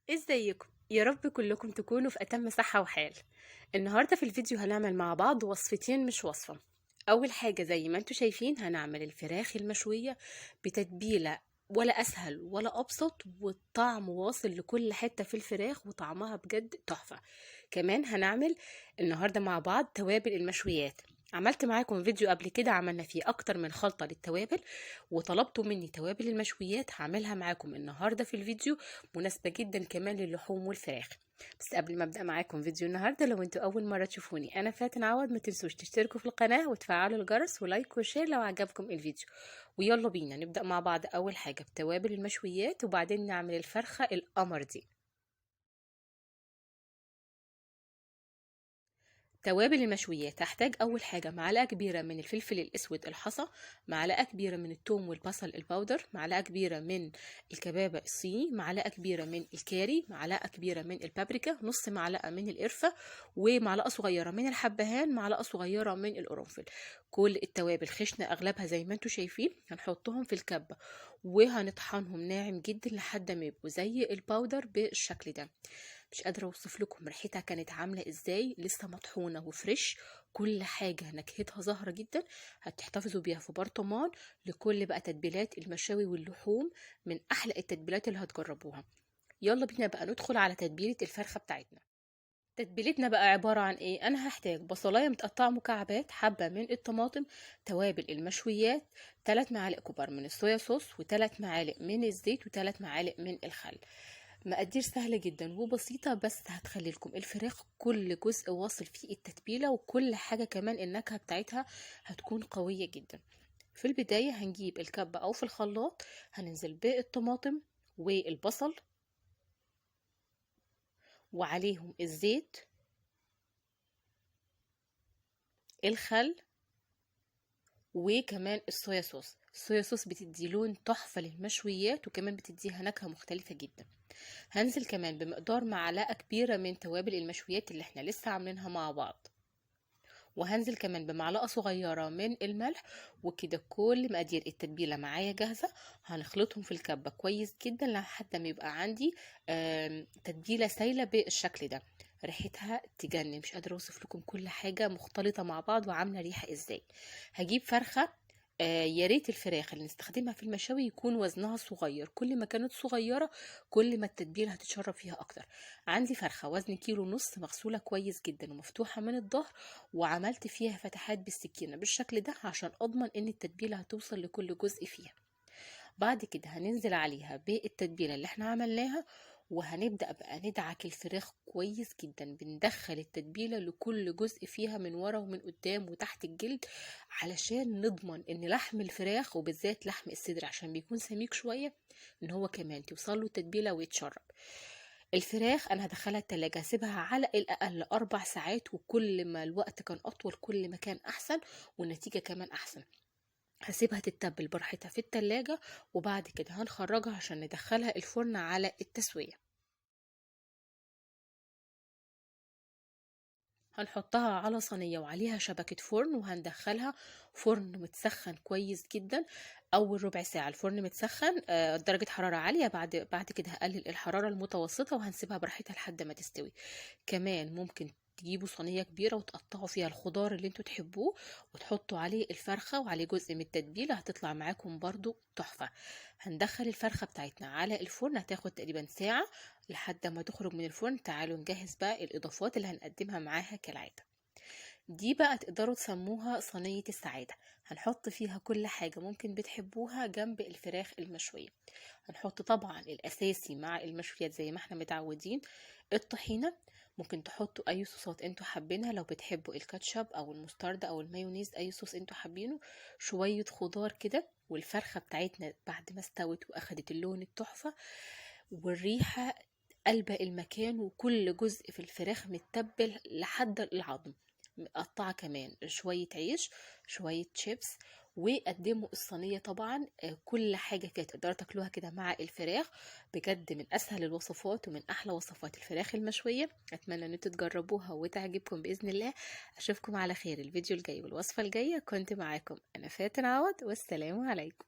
ازيكم؟ يا رب كلكم تكونوا في اتم صحة وحال. النهاردة في الفيديو هنعمل مع بعض وصفتين مش وصفة. اول حاجة زي ما انتوا شايفين هنعمل الفراخ المشوية بتتبيلة، ولا اسهل ولا ابسط، والطعم واصل لكل حتة في الفراخ وطعمها بجد تحفة. كمان هنعمل النهاردة مع بعض توابل المشويات. عملت معاكم فيديو قبل كده عملنا فيه اكتر من خلطة للتوابل، وطلبتوا مني توابل المشويات هعملها معاكم النهاردة في الفيديو، مناسبة جدا كمان للحوم والفراخ. بس قبل ما ابدا معاكم فيديو النهارده، لو انتوا اول مره تشوفوني انا فاتن عوض، ما تنسوش تشتركوا في القناه وتفعلوا الجرس ولايك وشير لو عجبكم الفيديو. ويلا بينا نبدا مع بعض. اول حاجه بتوابل المشويات، وبعدين نعمل الفرخه القمر دي. توابل المشويات هحتاج اول حاجه معلقه كبيره من الفلفل الاسود الحصى، معلقه كبيره من الثوم والبصل الباودر، معلقه كبيره من الكبابه الصيني، معلقه كبيره من الكاري، معلقه كبيره من البابريكا، نص معلقه من القرفه، ومعلقه صغيره من الحبهان، معلقه صغيره من القرنفل. كل التوابل خشنه اغلبها زي ما انتم شايفين، هنحطهم في الكبه وهنطحنهم ناعم جدا لحد ما يبقوا زي الباودر بالشكل ده. مش قادرة اوصف لكم ريحتها كانت عاملة ازاي، لسه مطحونة وفريش. كل حاجة نكهتها ظاهرة جدا. هتحتفظوا بيها في برطمان لكل بقى تتبيلات المشاوي واللحوم، من احلى التتبيلات اللي هتجربوها. يلا بينا بقى ندخل على تتبيلة الفرخة بتاعتنا. تتبيلتنا بقى عبارة عن ايه؟ انا هحتاج بصلاية متقطعة مكعبات، حبة من الطماطم، توابل المشويات، 3 معالق كبار من الصويا صوص، و3 معالق من الزيت، و3 معالق من الخل. مقادير سهلة جدا وبسيطة، بس هتخلي لكم الفراخ كل جزء واصل فيه التتبيلة، وكل حاجة كمان النكهة بتاعتها هتكون قوية جدا. في البداية هنجيب الكبة أو في الخلاط، هننزل بالطماطم والبصل، وعليهم الزيت، الخل، وكمان الصويا صوص. الصويا صوص بتدي لون تحفة للمشويات، وكمان بتديها نكهة مختلفة جدا. هنزل كمان بمقدار معلقة كبيرة من توابل المشويات اللي احنا لسه عاملينها مع بعض، وهنزل كمان بمعلقة صغيرة من الملح. وكده كل مقادير التتبيلة معايا جاهزة. هنخلطهم في الكبة كويس جدا لحد ما يبقى عندي تتبيلة سايلة بالشكل ده. ريحتها تجنن، مش قادرة اوصف لكم كل حاجة مختلطة مع بعض وعاملة ريحة ازاي. هجيب فرخة. يا ريت الفراخ اللي نستخدمها في المشاوي يكون وزنها صغير، كل ما كانت صغيرة كل ما التتبيلة هتتشرب فيها اكتر. عندي فرخة وزن كيلو ونص، مغسولة كويس جدا ومفتوحة من الظهر، وعملت فيها فتحات بالسكينة بالشكل ده عشان اضمن ان التتبيلة هتوصل لكل جزء فيها. بعد كده هننزل عليها بالتتبيلة اللي احنا عملناها، وهنبدأ بقى ندعك الفراخ كويس جدا. بندخل التتبيلة لكل جزء فيها من ورا ومن قدام وتحت الجلد، علشان نضمن ان لحم الفراخ وبالذات لحم الصدر عشان بيكون سميك شوية، ان هو كمان توصل له التتبيلة ويتشرب. الفراخ انا هدخلها التلاجة، هسيبها على الاقل 4 ساعات، وكل ما الوقت كان اطول كل ما كان احسن، والنتيجة كمان احسن. هسيبها تتبل براحتها في التلاجة، وبعد كده هنخرجها عشان ندخلها الفرن على التسوية. هنحطها على صينية وعليها شبكة فرن، وهندخلها فرن متسخن كويس جدا. أول ربع ساعة الفرن متسخن درجة حرارة عالية، بعد كده هقلل الحرارة المتوسطة وهنسيبها براحتها لحد ما تستوي. كمان ممكن تجيبوا صينية كبيرة وتقطعوا فيها الخضار اللي انتوا تحبوه، وتحطوا عليه الفرخة وعليه جزء من التتبيلة، هتطلع معاكم برضو تحفة. هندخل الفرخة بتاعتنا على الفرن، هتاخد تقريبا ساعة لحد ما تخرج من الفرن. تعالوا نجهز بقى الإضافات اللي هنقدمها معاها كالعادة. دي بقى تقدروا تسموها صينية السعادة. هنحط فيها كل حاجة ممكن بتحبوها جنب الفراخ المشوية. هنحط طبعا الأساسي مع المشويات زي ما احنا متعودين، الطحينة. ممكن تحطوا أي صوصات انتوا حابينها، لو بتحبوا الكاتشب أو المسترد أو المايونيز، أي صوص انتوا حابينه. شوية خضار كده، والفرخة بتاعتنا بعد ما استوت وأخدت اللون التحفة والريحة قلبة المكان، وكل جزء في الفراخ متبل لحد العظم. مقطعة كمان شوية عيش، شوية شيبس، وقدموا الصينية طبعا كل حاجة فيها تقدروا تاكلوها كده مع الفراخ. بجد من أسهل الوصفات ومن أحلى وصفات الفراخ المشوية. أتمنى أن انتوا تجربوها وتعجبكم بإذن الله. أشوفكم على خير الفيديو الجاي والوصفة الجاية. كنت معاكم أنا فاتن عوض، والسلام عليكم.